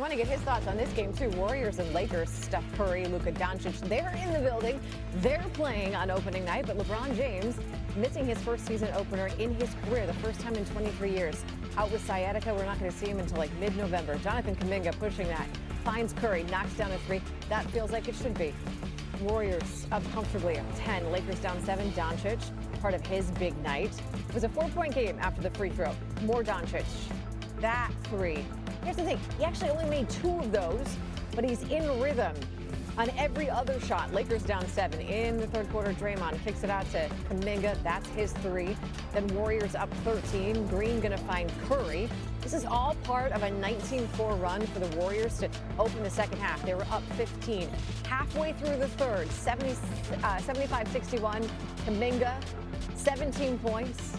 want to get his thoughts on this game, too. Warriors and Lakers, Steph Curry, Luka Doncic, they're in the building. They're playing on opening night, but LeBron James missing his first season opener in his career, the first time in 23 years. Out with sciatica, we're not going to see him until like mid-November. Jonathan Kuminga pushing that, finds Curry, knocks down a three. That feels like it should be. Warriors up comfortably up 10, Lakers down 7, Doncic, part of his big night. It was a 4-point game after the free throw. More Doncic. That three. Here's the thing, he actually only made 2 of those, but he's in rhythm on every other shot. Lakers down 7 in the third quarter. Draymond kicks it out to Kuminga. That's his 3. Then Warriors up 13. Green gonna find Curry. This is all part of a 19-4 run for the Warriors to open the second half. They were up 15. Halfway through the third, 75-61. Kuminga, 17 points.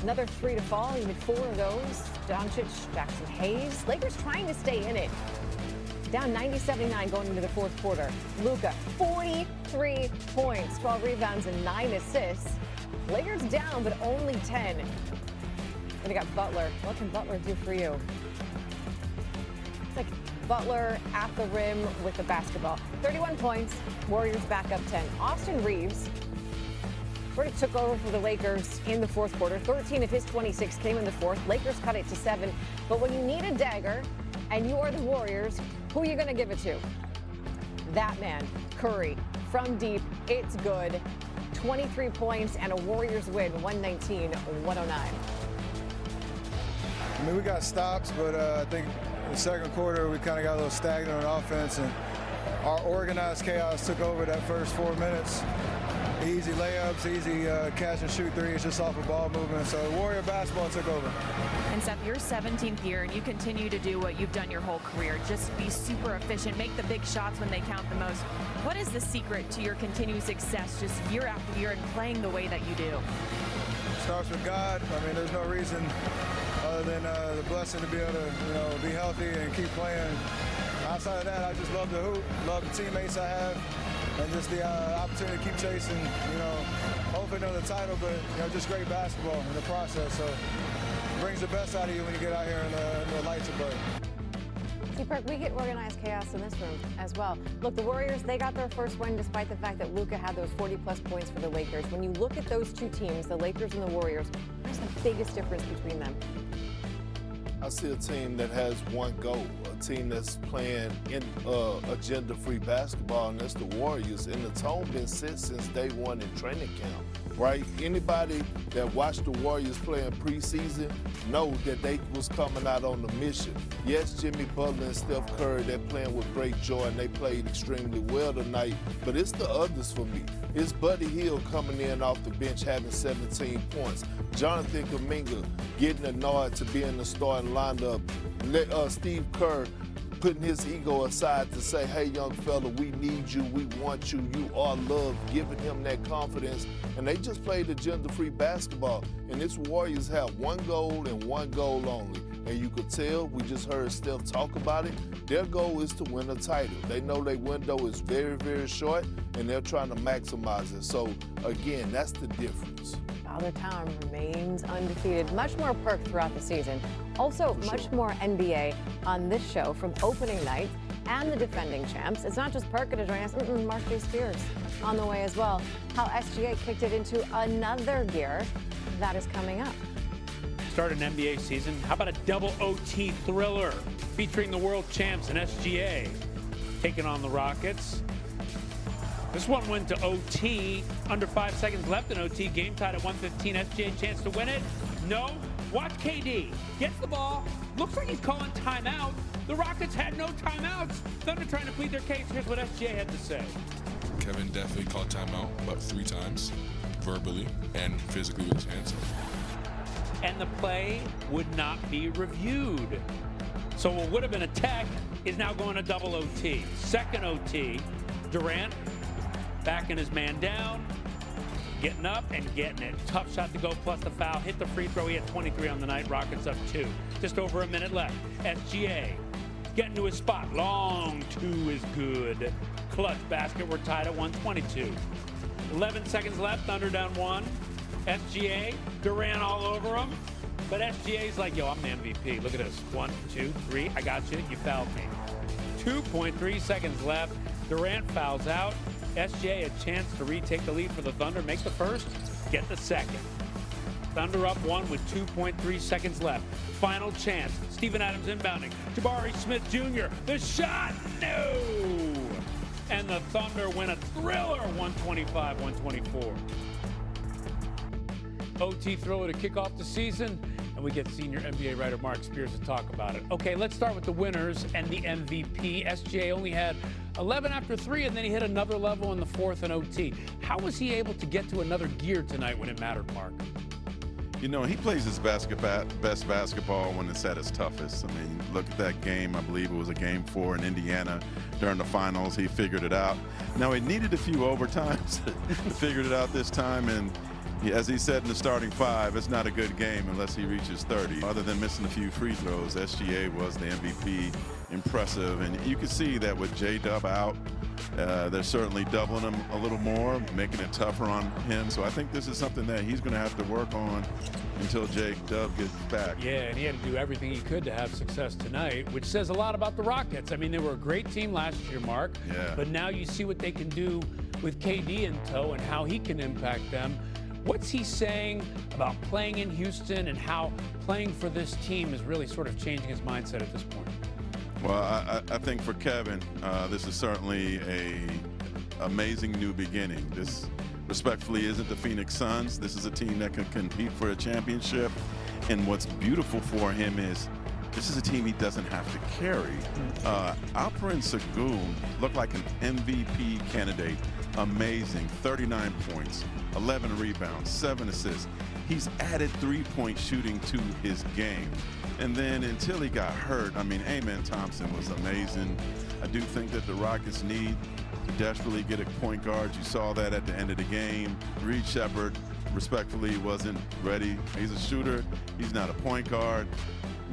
Another 3 to fall. He made 4 of those. Doncic, Jackson Hayes. Lakers trying to stay in it. Down 90-79 going into the fourth quarter. Luka, 43 points, 12 rebounds, and 9 assists. Lakers down, but only 10. And they got Butler. What can Butler do for you? It's like Butler at the rim with the basketball. 31 points. Warriors back up 10. Austin Reeves sort of took over for the Lakers in the fourth quarter. 13 of his 26 came in the fourth. Lakers cut it to 7. But when you need a dagger and you are the Warriors, who are you going to give it to? That man, Curry, from deep. It's good. 23 points and a Warriors win, 119-109. I mean, we got stops, but I think in the second quarter we kind of got a little stagnant on offense, and our organized chaos took over that first 4 minutes. Easy layups, easy catch and shoot threes just off of ball movement. So Warrior basketball took over. And Steph, you're 17th year and you continue to do what you've done your whole career. Just be super efficient, make the big shots when they count the most. What is the secret to your continued success just year after year and playing the way that you do? It starts with God. I mean, there's no reason other than the blessing to be able to, be healthy and keep playing. Outside of that, I just love the hoop, love the teammates I have, and just the opportunity to keep chasing, hopefully another title, but, just great basketball in the process. So it brings the best out of you when you get out here and the lights are bright. See, Perk, we get organized chaos in this room as well. Look, the Warriors, they got their first win despite the fact that Luka had those 40-plus points for the Lakers. When you look at those two teams, the Lakers and the Warriors, what's the biggest difference between them? I see a team that has one goal, a team that's playing in agenda-free basketball, and that's the Warriors. And the tone been set since day one in training camp, right? Anybody that watched the Warriors play in preseason know that they was coming out on the mission. Yes, Jimmy Butler and Steph Curry, they're playing with great joy, and they played extremely well tonight. But it's the others for me. It's Buddy Hield coming in off the bench having 17 points. Jonathan Kuminga getting a nod to be in the starting lineup. Steve Kerr putting his ego aside to say, hey, young fella, we need you, we want you, you are loved, giving him that confidence. And they just played agenda-free basketball. And this Warriors have one goal and one goal only. And you could tell, we just heard Steph talk about it, their goal is to win a title. They know their window is very, very short, and they're trying to maximize it. So, again, that's the difference. Father Time remains undefeated. Much more Perk throughout the season. Also, much more NBA on this show from opening night and the defending champs. It's not just Perk going to join us. Mark J. Spears on the way as well. How SGA kicked it into another gear. That is coming up. Start an NBA season. How about a double OT thriller featuring the world champs and SGA taking on the Rockets? This one went to OT. Under 5 seconds left in OT. Game tied at 115. SGA chance to win it. No. Watch KD. Gets the ball. Looks like he's calling timeout. The Rockets had no timeouts. Thunder trying to plead their case. Here's what SGA had to say. Kevin definitely called timeout about 3 times, verbally and physically with his hands. And the play would not be reviewed. So what would have been a tech is now going to double OT. Second OT. Durant backing his man down, getting up and getting it. Tough shot to go plus the foul. Hit the free throw. He had 23 on the night. Rockets up 2. Just over a minute left. SGA getting to his spot. Long 2 is good. Clutch basket. We're tied at 122. 11 seconds left. Thunder down 1. SGA. Durant all over him. But SGA's like, yo, I'm the MVP. Look at this. 1, 2, 3. I got you. You fouled me. 2.3 seconds left. Durant fouls out. SGA a chance to retake the lead for the Thunder. Make the first, get the second. Thunder up 1 with 2.3 seconds left. Final chance. Steven Adams inbounding. Jabari Smith Jr. The shot, no! And the Thunder win a thriller, 125-124. OT thriller to kick off the season, and we get senior NBA writer Mark Spears to talk about it. Okay, let's start with the winners and the MVP. SGA only had 11 after 3, and then he hit another level in the fourth in OT. How was he able to get to another gear tonight when it mattered, Mark? You know, he plays his best basketball when it's at its toughest. I mean, look at that game. I believe it was a game 4 in Indiana during the finals. He figured it out. Now, he needed a few overtimes to figure it out this time. And as he said in the starting 5, it's not a good game unless he reaches 30. Other than missing a few free throws, SGA was the MVP. Impressive. And you can see that with J-Dub out, they're certainly doubling him a little more, making it tougher on him. So I think this is something that he's going to have to work on until J-Dub gets back. Yeah, and he had to do everything he could to have success tonight, which says a lot about the Rockets. I mean, they were a great team last year, Mark. Yeah. But now you see what they can do with KD in tow and how he can impact them. What's he saying about playing in Houston and how playing for this team is really sort of changing his mindset at this point? Well, I think for Kevin, this is certainly an amazing new beginning. This, respectfully, isn't the Phoenix Suns. This is a team that can compete for a championship. And what's beautiful for him is this is a team he doesn't have to carry. Alperen Sengun looked like an MVP candidate. Amazing, 39 points, 11 rebounds, 7 assists. He's added three-point shooting to his game. And then until he got hurt, I mean, Amen Thompson was amazing. I do think that the Rockets need to desperately get a point guard. You saw that at the end of the game. Reed Shepherd, respectfully, wasn't ready. He's a shooter. He's not a point guard.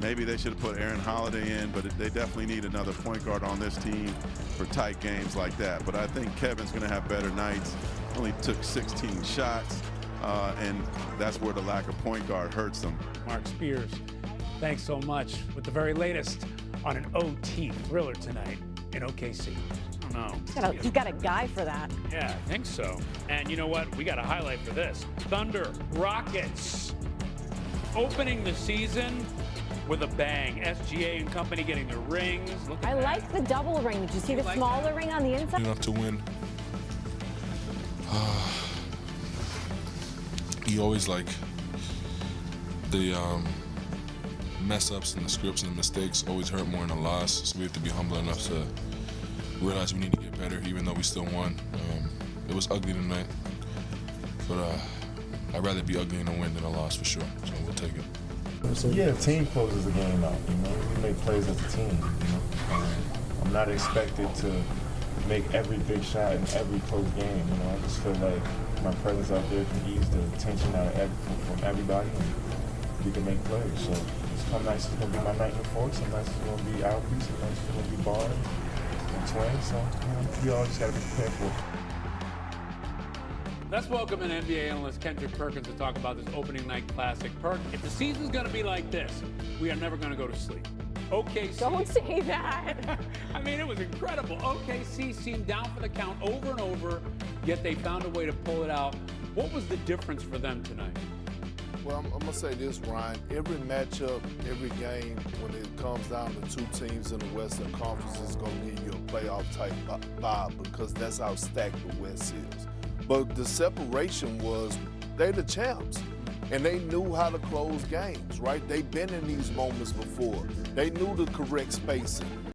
Maybe they should have put Aaron Holiday in, but they definitely need another point guard on this team for tight games like that. But I think Kevin's going to have better nights. Only took 16 shots, and that's where the lack of point guard hurts them. Mark Spears, thanks so much with the very latest on an OT thriller tonight in OKC. I don't know. He's got a guy for that. Yeah, I think so. And you know what? We got a highlight for this. Thunder Rockets opening the season with a bang. SGA and company getting the rings. Look at I that. like the double ring. Did you see the like smaller that? ring on the inside? Enough to win. You always like the mess ups and the scripts and the mistakes always hurt more than a loss. So we have to be humble enough to realize we need to get better, even though we still won. It was ugly tonight, but I'd rather be ugly in a win than a loss for sure. So we'll take it. Yeah, the team closes the game out. You know, we make plays as a team. You know, I'm not expected to make every big shot in every close game. You know, I just feel like my presence out there can ease the tension out of from everybody, and we can make plays. So some nights it's gonna be my night in the fourth, some nights it's gonna be Alfie, some nights it's gonna be Barr and Twin. So you know, we all just gotta be prepared for it. Let's welcome an NBA analyst, Kendrick Perkins, to talk about this opening night classic. Perk, if the season's going to be like this, we are never going to go to sleep. OKC. Don't say that. I mean, it was incredible. OKC seemed down for the count over and over, yet they found a way to pull it out. What was the difference for them tonight? Well, I'm going to say this, Ryan. Every matchup, every game, when it comes down to two teams in the Western Conference, is going to give you a playoff-type vibe because that's how stacked the West is. But the separation was they're the champs, and they knew how to close games, right? They've been in these moments before. They knew the correct spacing.